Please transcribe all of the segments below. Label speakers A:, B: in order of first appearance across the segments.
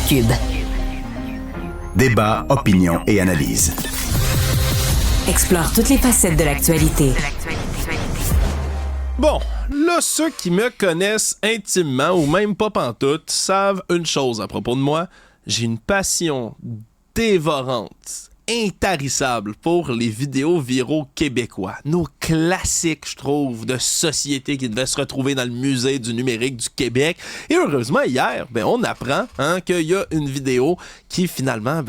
A: Cube.
B: Débat, opinion et analyse.
A: Explore toutes les facettes de l'actualité.
C: Bon, là, ceux qui me connaissent intimement ou même pas pantoute savent une chose à propos de moi. J'ai une passion dévorante, intarissable pour les vidéos viraux québécois. Nos classiques, je trouve, de société qui devaient se retrouver dans le musée du numérique du Québec. Et heureusement, hier, on apprend qu'il y a une vidéo qui, finalement,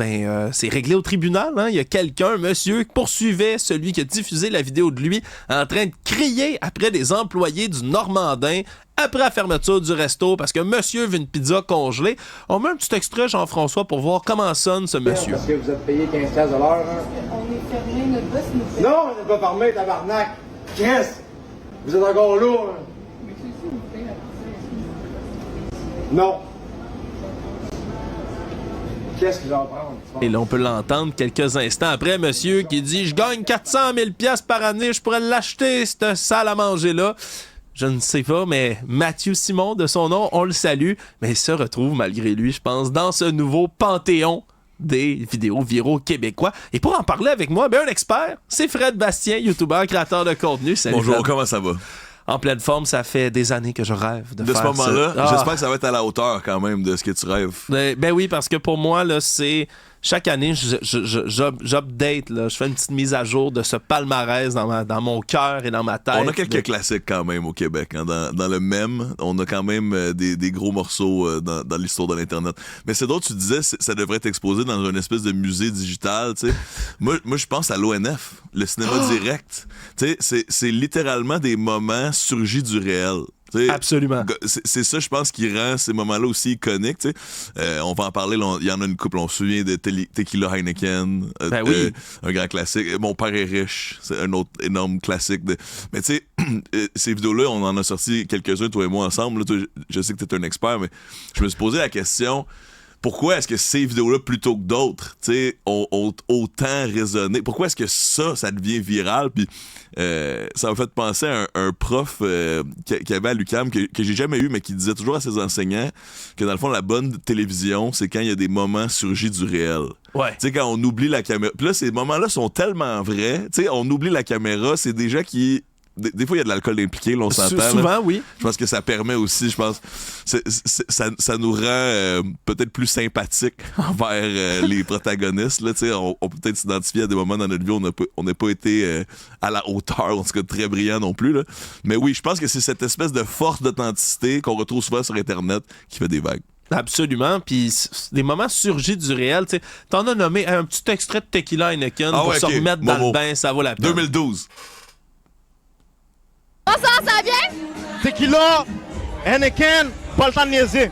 C: s'est réglée au tribunal. Il y a quelqu'un, un monsieur, qui poursuivait celui qui a diffusé la vidéo de lui en train de crier après des employés du Normandin après la fermeture du resto parce que monsieur veut une pizza congelée. On met un petit extrait, Jean-François, pour voir comment sonne ce monsieur.
D: Parce que vous êtes payé 15$ de l'heure. Hein?
E: On est fermé, notre boss nous fait.
D: Non, on n'est pas fermé, tabarnak. Qu'est-ce? Vous êtes encore lourd. Hein?
E: Mais tu sais, vous payez la pizza.
D: Non. Qu'est-ce que j'en prends?
C: Et là, on peut l'entendre quelques instants après, monsieur qui dit « Je gagne 400 000 $ par année, je pourrais l'acheter, cette salle à manger-là. » Je ne sais pas, mais Mathieu Simon, de son nom, on le salue, mais il se retrouve, malgré lui, je pense, dans ce nouveau panthéon des vidéos viraux québécois. Et pour en parler avec moi, un expert, c'est Fred Bastien, youtubeur, créateur de contenu. Salut,
F: bonjour,
C: Fred.
F: comment ça va?
C: En pleine forme, ça fait des années que je rêve de faire
F: ce moment-là,
C: ça.
F: j'espère que ça va être à la hauteur quand même de ce que tu rêves.
C: Ben oui, parce que pour moi, là, c'est... Chaque année, j'update, là, je fais une petite mise à jour de ce palmarès dans mon cœur et dans ma tête.
F: On a quelques classiques quand même au Québec. Hein. Dans le mème, on a quand même des gros morceaux dans l'histoire de l'Internet. Mais c'est d'autres, tu disais, ça devrait être exposé dans une espèce de musée digital. T'sais. Moi, je pense à l'ONF, le cinéma direct. C'est littéralement des moments surgis du réel. T'sais,
C: absolument.
F: C'est ça, je pense, qui rend ces moments-là aussi iconiques. On va en parler, il y en a une couple, on se souvient de Tequila Heineken,
C: oui.
F: Un grand classique. Mon père est riche, c'est un autre énorme classique. Mais tu sais, ces vidéos-là, on en a sorti quelques-uns, toi et moi, ensemble. Là, toi, je sais que tu es un expert, mais je me suis posé la question... Pourquoi est-ce que ces vidéos-là, plutôt que d'autres, ont autant résonné? Pourquoi est-ce que ça devient viral? Puis ça m'a fait penser à un prof qui avait à l'UQAM, que j'ai jamais eu, mais qui disait toujours à ses enseignants que dans le fond, la bonne télévision, c'est quand il y a des moments surgis du réel.
C: Ouais.
F: Tu sais, quand on oublie la caméra. Puis là, ces moments-là sont tellement vrais. Tu sais, on oublie la caméra, c'est des gens qui... Des fois, il y a de l'alcool impliqué, là, on s'entend.
C: Souvent,
F: là.
C: oui.
F: Je pense que ça permet aussi, je pense, ça nous rend peut-être plus sympathiques envers les protagonistes. Là, on peut peut-être s'identifier à des moments dans notre vie où on n'a pas été à la hauteur, en tout cas très brillant non plus. Là. Mais oui, je pense que c'est cette espèce de force d'authenticité qu'on retrouve souvent sur Internet qui fait des vagues.
C: Absolument, puis des moments surgis du réel, tu sais, t'en as nommé un petit extrait de Tequila Heineken pour se remettre dans le bain, ça vaut la peine.
F: 2012.
G: Bonsoir, ça va bien?
H: Tequila, Heineken, pas le temps de niaiser.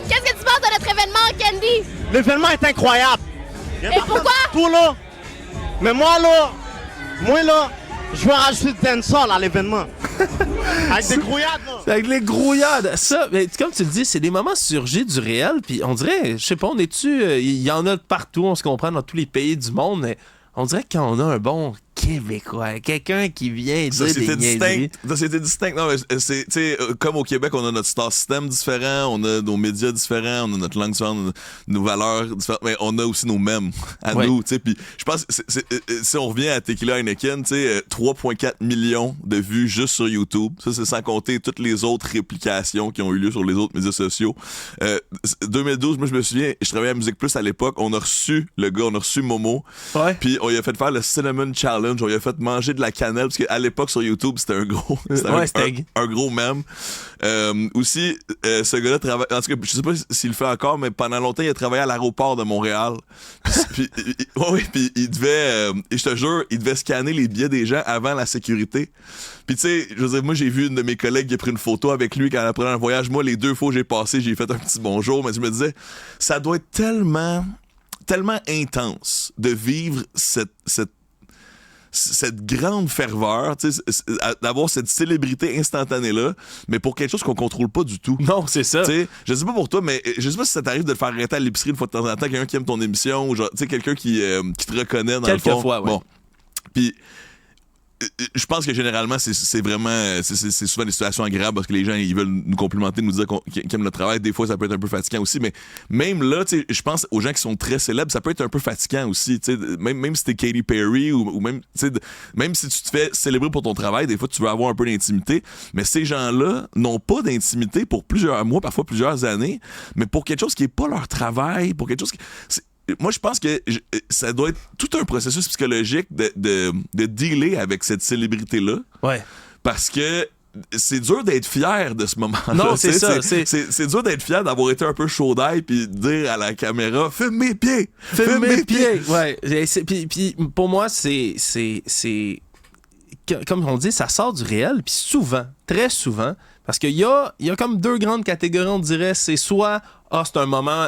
G: Qu'est-ce que tu penses de notre événement, Candy?
H: L'événement est incroyable.
G: Et pourquoi?
H: Tout là. Mais moi là, je vais rajouter du dancehall à l'événement. Avec des grouillades, là.
C: Avec les grouillades. Ça, mais comme tu le dis, c'est des moments surgis du réel, puis on dirait, je sais pas, on est-tu... Il y en a de partout, on se comprend dans tous les pays du monde, mais on dirait que quand on a un bon Québécois, quelqu'un qui vient dire des niaiseries.
F: Société distincte. Non, mais c'est, tu sais, comme au Québec, on a notre star system différent, on a nos médias différents, on a notre langue différente, nos valeurs différentes, mais on a aussi nos mèmes à nous, tu sais. Puis je pense, si on revient à Tequila Heineken, tu sais, 3,4 millions de vues juste sur YouTube. Ça, c'est sans compter toutes les autres réplications qui ont eu lieu sur les autres médias sociaux. 2012, moi, je me souviens, je travaillais à Musique Plus à l'époque, on a reçu Momo, puis on lui a fait faire le Cinnamon Challenge. On lui a fait manger de la cannelle parce qu'à l'époque sur YouTube c'était un gros un gros mème. Aussi ce gars-là travaille, en tout cas je sais pas s'il le fait encore, mais pendant longtemps il a travaillé à l'aéroport de Montréal. Puis il devait et je te jure, il devait scanner les billets des gens avant la sécurité. Puis tu sais, je veux dire, moi j'ai vu une de mes collègues qui a pris une photo avec lui quand elle a pris un voyage. Moi les 2 fois où j'ai passé, j'ai fait un petit bonjour, mais je me disais ça doit être tellement intense de vivre cette grande ferveur, d'avoir cette célébrité instantanée-là, mais pour quelque chose qu'on contrôle pas du tout.
C: Non, c'est ça.
F: T'sais, je sais pas pour toi, mais je sais pas si ça t'arrive de le faire arrêter à l'épicerie une fois de temps en temps, quelqu'un qui aime ton émission, ou genre, quelqu'un qui te reconnaît dans le fond.
C: Quelquefois, oui.
F: Bon. Puis je pense que généralement, c'est vraiment... C'est souvent des situations agréables parce que les gens, ils veulent nous complimenter, nous dire qu'ils aiment notre travail. Des fois, ça peut être un peu fatigant aussi. Mais même là, tu sais, je pense aux gens qui sont très célèbres, ça peut être un peu fatigant aussi. Tu sais, même si t'es Katy Perry ou même, tu sais, même si tu te fais célébrer pour ton travail, des fois, tu veux avoir un peu d'intimité. Mais ces gens-là n'ont pas d'intimité pour plusieurs mois, parfois plusieurs années, mais pour quelque chose qui n'est pas leur travail, pour quelque chose qui... Moi, je pense que ça doit être tout un processus psychologique de dealer avec cette célébrité-là.
C: Ouais.
F: Parce que c'est dur d'être fier de ce moment-là.
C: Non, c'est ça.
F: C'est dur d'être fier d'avoir été un peu chaud d'ail puis dire à la caméra « Filme mes pieds!
C: Filme mes pieds! » Ouais. Puis pour moi, c'est... Comme on dit, ça sort du réel, puis souvent, très souvent, parce qu'il y a comme deux grandes catégories, on dirait. C'est soit, c'est un moment...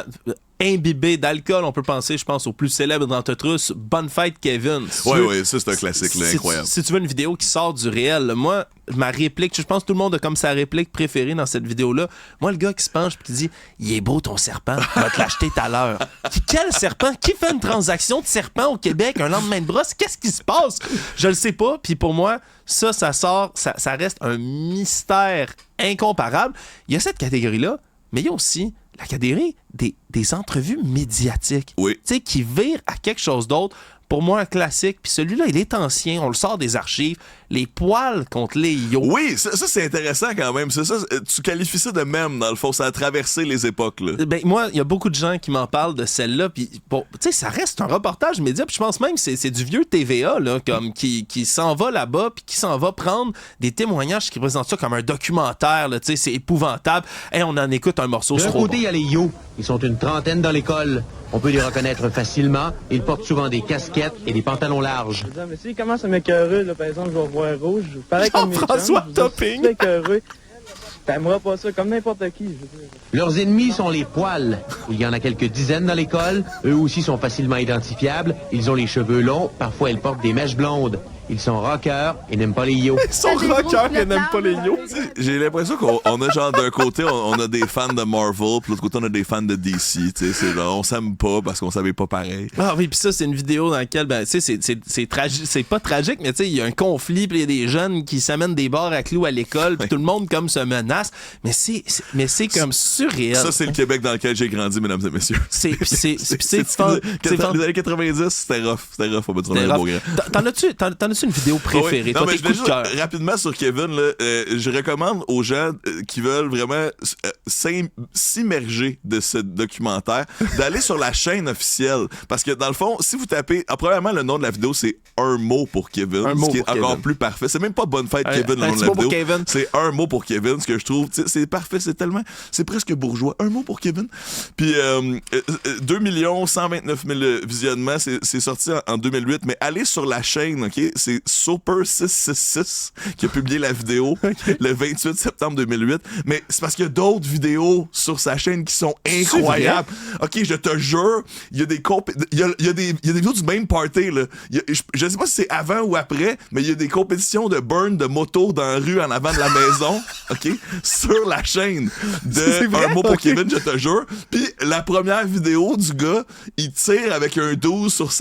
C: imbibé d'alcool, on peut penser, je pense, au plus célèbre d'entre tous, Bonne Fête Kevin.
F: Oui, ça c'est un classique, là, incroyable.
C: Si tu veux une vidéo qui sort du réel, là, moi, ma réplique, je pense que tout le monde a comme sa réplique préférée dans cette vidéo-là. Moi, le gars qui se penche et qui dit « Il est beau ton serpent, on va te l'acheter tout à l'heure. » Quel serpent? Qui fait une transaction de serpent au Québec un lendemain de brosse? Qu'est-ce qui se passe? Je le sais pas, puis pour moi, ça sort, ça reste un mystère incomparable. Il y a cette catégorie-là, mais il y a aussi la catégorie des entrevues médiatiques.
F: Oui.
C: Tu sais, qui virent à quelque chose d'autre. Pour moi, un classique. Puis celui-là, il est ancien. On le sort des archives. Les poils contre les yo.
F: Oui, ça c'est intéressant quand même. Ça, tu qualifies ça de mème, dans le fond. Ça a traversé les époques, là.
C: Ben, moi, il y a beaucoup de gens qui m'en parlent de celle-là. Puis, bon, tu sais, ça reste un reportage média. Puis je pense même que c'est du vieux TVA, là, comme qui s'en va là-bas, puis qui s'en va prendre des témoignages qui présentent ça comme un documentaire, là. Tu sais, c'est épouvantable. Et on en écoute un morceau.
B: D'un côté, il y a les yo. Ils sont une trentaine dans l'école. On peut les reconnaître facilement. Ils portent souvent des casquettes et des pantalons larges.
I: Mais s'il commence à m'écœurer, là, par exemple, je vais voir rouge. Pareil comme
C: Jean-François Topping.
I: T'aimeras pas ça comme n'importe qui.
B: Leurs ennemis sont les poils. Il y en a quelques dizaines dans l'école. Eux aussi sont facilement identifiables. Ils ont les cheveux longs. Parfois, ils portent des mèches blondes. Ils sont rockers et n'aiment pas les yo.
C: Ils sont rockers et n'aiment pas les yo.
F: J'ai l'impression qu'on a genre d'un côté, on a des fans de Marvel, puis de l'autre côté, on a des fans de DC. C'est genre, on s'aime pas parce qu'on savait pas pareil.
C: Ah oui, puis ça, c'est une vidéo dans laquelle, ben, tu sais, c'est tragique. C'est pas tragique, mais tu sais, il y a un conflit, puis il y a des jeunes qui s'amènent des barres à clous à l'école, puis tout le monde comme se menace. Mais c'est comme surréel.
F: Ça, c'est le Québec dans lequel j'ai grandi, mesdames et messieurs.
C: C'est fun.
F: Les années 90, c'était rough, on peut dire le beau grand.
C: T'en as-tu une vidéo préférée?
F: Oui.
C: Toi,
F: mais
C: tes coups de cœur.
F: Rapidement sur Kevin, là, je recommande aux gens qui veulent vraiment s'immerger de ce documentaire d'aller sur la chaîne officielle. Parce que dans le fond, si vous tapez... premièrement, le nom de la vidéo, c'est un mot pour Kevin. Ce qui est encore plus parfait. C'est même pas Bonne Fête Kevin, le nom de la vidéo.
C: Kevin.
F: C'est un mot pour Kevin, ce que je trouve... C'est parfait, c'est presque bourgeois. Un mot pour Kevin. Puis 2 129 000 visionnements, c'est sorti en 2008. Mais allez sur la chaîne, OK? C'est Soper666 qui a publié la vidéo le 28 septembre 2008. Mais c'est parce qu'il y a d'autres vidéos sur sa chaîne qui sont incroyables. OK, je te jure, il y a des vidéos du même party, là. Je sais pas si c'est avant ou après, mais il y a des compétitions de burn de moto dans la rue en avant de la maison, OK, sur la chaîne de Un mot pour Kevin, je te jure. Puis la première vidéo du gars, il tire avec un 12 sur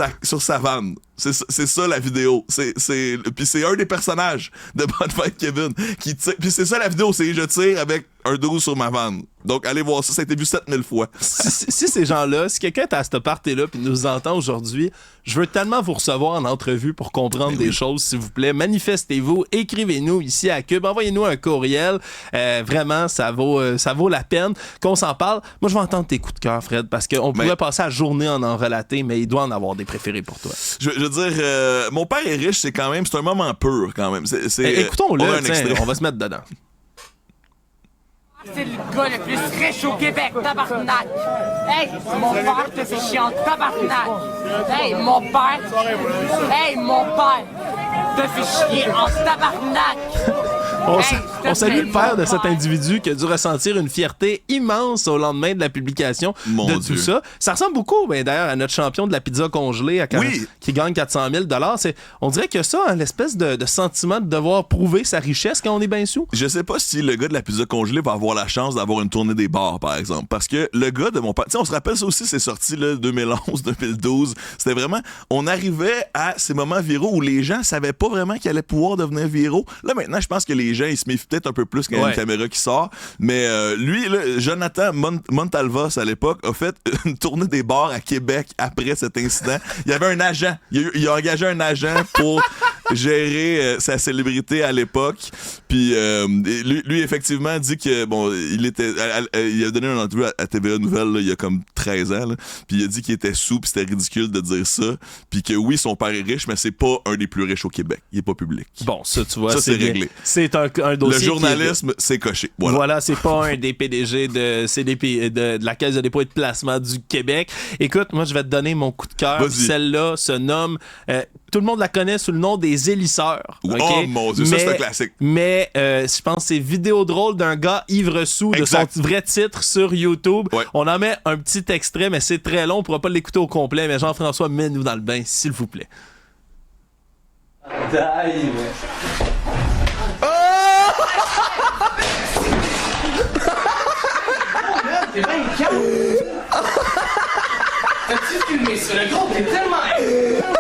F: sa vanne. C'est ça la vidéo. Puis c'est un des personnages de Bonne Fête Kevin qui tire. Puis c'est ça la vidéo, c'est je tire avec un 12 sur ma vanne. Donc allez voir ça a été vu 7000 fois.
C: Si ces gens-là, si quelqu'un est à cette party-là puis nous entend aujourd'hui, je veux tellement vous recevoir en entrevue pour comprendre des choses, s'il vous plaît. Manifestez-vous, écrivez-nous ici à Cube, envoyez-nous un courriel. Vraiment, ça vaut la peine qu'on s'en parle. Moi, je vais entendre tes coups de cœur, Fred, parce qu'on pourrait passer la journée en relater, mais il doit en avoir des préférés pour toi.
F: Je veux dire, mon père est riche, c'est un moment pur quand même.
C: Écoutons-le, on va se mettre dedans.
J: C'est le gars le plus riche au Québec, tabarnak! Hey, mon père te fait chier en tabarnak! Hey, mon père te fait chier en tabarnak!
C: On salue le père de cet individu qui a dû ressentir une fierté immense au lendemain de la publication de tout ça. Ça ressemble beaucoup, d'ailleurs, à notre champion de la pizza congelée qui gagne 400 000 $. On dirait que ça, l'espèce de sentiment de devoir prouver sa richesse quand on est bien sous.
F: Je sais pas si le gars de la pizza congelée va avoir la chance d'avoir une tournée des bars, par exemple. Parce que le gars de mon père, on se rappelle ça aussi, c'est sorti là, 2011, 2012. C'était vraiment, on arrivait à ces moments viraux où les gens savaient pas vraiment qu'ils allaient pouvoir devenir viraux. Là, maintenant, je pense que les gens, ils se méfient peut-être un peu plus quand il y a une caméra qui sort. Mais lui, là, Jonathan Montalvas, à l'époque, a fait une tournée des bars à Québec après cet incident. Il y avait un agent. Il a engagé un agent pour gérer sa célébrité à l'époque. Puis lui, effectivement, dit que, il a donné une entrevue à TVA Nouvelle là, il y a comme 13 ans. Là, puis il a dit qu'il était sous, puis c'était ridicule de dire ça. Puis que oui, son père est riche, mais c'est pas un des plus riches au Québec. Il est pas public.
C: Bon, ça, tu vois,
F: c'est réglé.
C: C'est un dossier.
F: Le journalisme, c'est coché.
C: Voilà, c'est pas un des PDG de la Caisse de dépôt et de placement du Québec. Écoute, moi, je vais te donner mon coup de cœur.
F: Vas-y.
C: Celle-là se nomme... tout le monde la connaît sous le nom des élisseurs.
F: Okay? Oh mon Dieu, ça c'est un classique.
C: Mais je pense que c'est vidéo drôle d'un gars ivre-sous de son vrai titre sur YouTube.
F: Ouais.
C: On en met un petit extrait, mais c'est très long. On pourra pas l'écouter au complet. Mais Jean-François, mets-nous dans le bain, s'il vous plaît.
J: T'es bien calme. T'as-tu filmé ça? Le gros, t'es tellement...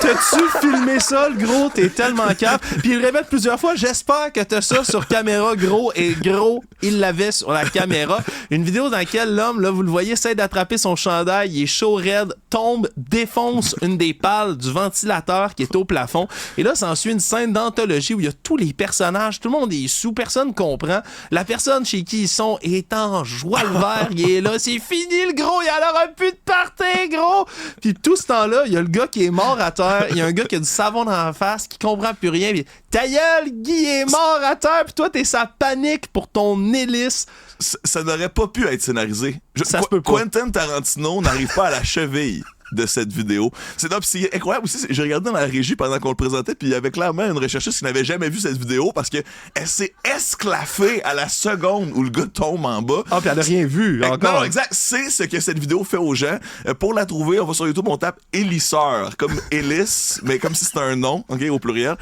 C: T'as-tu filmé ça, le gros? T'es tellement calme. Puis il répète plusieurs fois, j'espère que t'as ça sur caméra, gros. Et gros, il l'avait sur la caméra. Une vidéo dans laquelle l'homme, là, vous le voyez, essaie d'attraper son chandail. Il est chaud raide, tombe, défonce une des pales du ventilateur qui est au plafond. Et là, s'ensuit une scène d'anthologie où il y a tous les personnages. Tout le monde est sous, personne comprend. La personne chez qui ils sont est en joie le vert. Il est là, c'est fini, le gros. Il y en aura plus de party, gros. Puis tout ce temps-là, il y a le gars qui est mort à terre. Il y a un gars qui a du savon dans la face, qui comprend plus rien. Puis, ta gueule, Guy est mort à terre. Puis toi, t'es sa panique pour ton hélice.
F: Ça n'aurait pas pu être scénarisé.
C: Ça se peut pas.
F: Quentin Tarantino n'arrive pas à la cheville de cette vidéo. C'est incroyable aussi. J'ai regardé dans la régie pendant qu'on le présentait, puis il y avait clairement une recherchiste qui n'avait jamais vu cette vidéo parce que elle s'est esclaffée à la seconde où le gars tombe en bas.
C: Ah, puis elle a rien vu encore.
F: Non, exact. C'est ce que cette vidéo fait aux gens. Pour la trouver, on va sur YouTube, on tape élisseur, comme hélice, mais comme si c'était un nom, ok, au pluriel.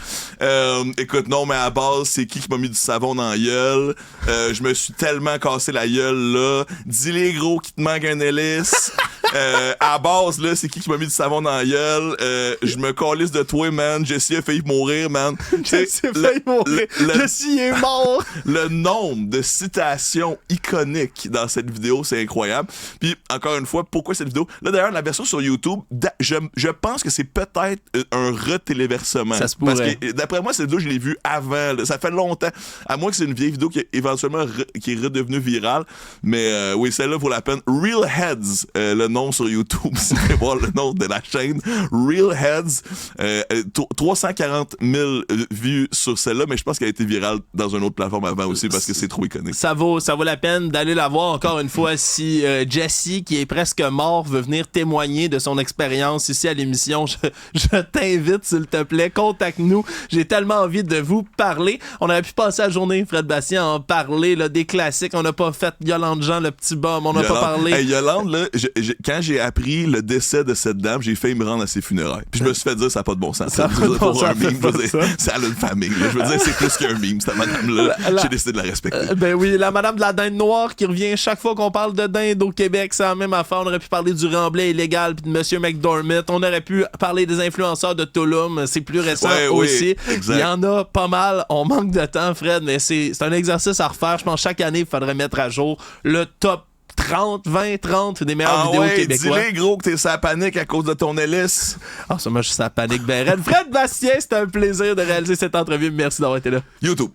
F: Écoute, non, mais à la base, c'est qui m'a mis du savon dans la gueule? Je me suis tellement cassé la gueule, là. Dis-les, gros, qui te manque un hélice. À la base, là, c'est qui m'a mis du savon dans la gueule? Je me calisse de toi, man. Jessie a failli mourir, man.
C: Jessie a failli mourir. Jessie est mort.
F: Le nombre de citations iconiques dans cette vidéo, c'est incroyable. Puis, encore une fois, pourquoi cette vidéo? Là, d'ailleurs, la version sur YouTube, je pense que c'est peut-être un retéléversement.
C: Ça se pourrait.
F: Parce que, d'après moi, cette vidéo, je l'ai vue avant. Là. Ça fait longtemps. À moins que c'est une vieille vidéo qui est éventuellement qui est redevenue virale. Mais oui, celle-là vaut la peine. Real Heads, le nom sur YouTube, si vous voulez voir le nom de la chaîne. Real Heads, 340 000 vues sur celle-là, mais je pense qu'elle a été virale dans une autre plateforme avant aussi parce que c'est trop iconique.
C: Ça vaut la peine d'aller la voir encore une fois si Jessie, qui est presque mort, veut venir témoigner de son expérience ici à l'émission. Je t'invite, s'il te plaît, contacte-nous. J'ai tellement envie de vous parler. On aurait pu passer la journée, Fred Bastien, à en parler là, des classiques. On n'a pas fait Yolande Jean, le petit bum. On n'a pas parlé.
F: Hey, Yolande, là, quand j'ai appris le décès de cette dame, j'ai failli me rendre à ses funérailles. Puis je me suis fait dire, ça n'a pas de bon sens. Ça a une famille. Là. Je veux dire, c'est plus qu'un meme, cette madame-là. J'ai décidé de la respecter.
C: Ben oui, la madame de la dinde noire qui revient chaque fois qu'on parle de dinde au Québec, c'est la même affaire. On aurait pu parler du remblai illégal puis de Monsieur McDormand. On aurait pu parler des influenceurs de Tulum. C'est plus récent aussi.
F: Oui,
C: il y en a pas mal. On manque de temps, Fred, mais c'est un exercice à refaire. Je pense que chaque année, il faudrait mettre à jour le top 20-30 des meilleures vidéos québécoises.
F: Dis-les, gros, que t'es sa panique à cause de ton hélice.
C: Ah, ça, moi, je suis sa panique, ben raide. Fred Bastien, c'était un plaisir de réaliser cette entrevue. Merci d'avoir été là.
F: YouTube.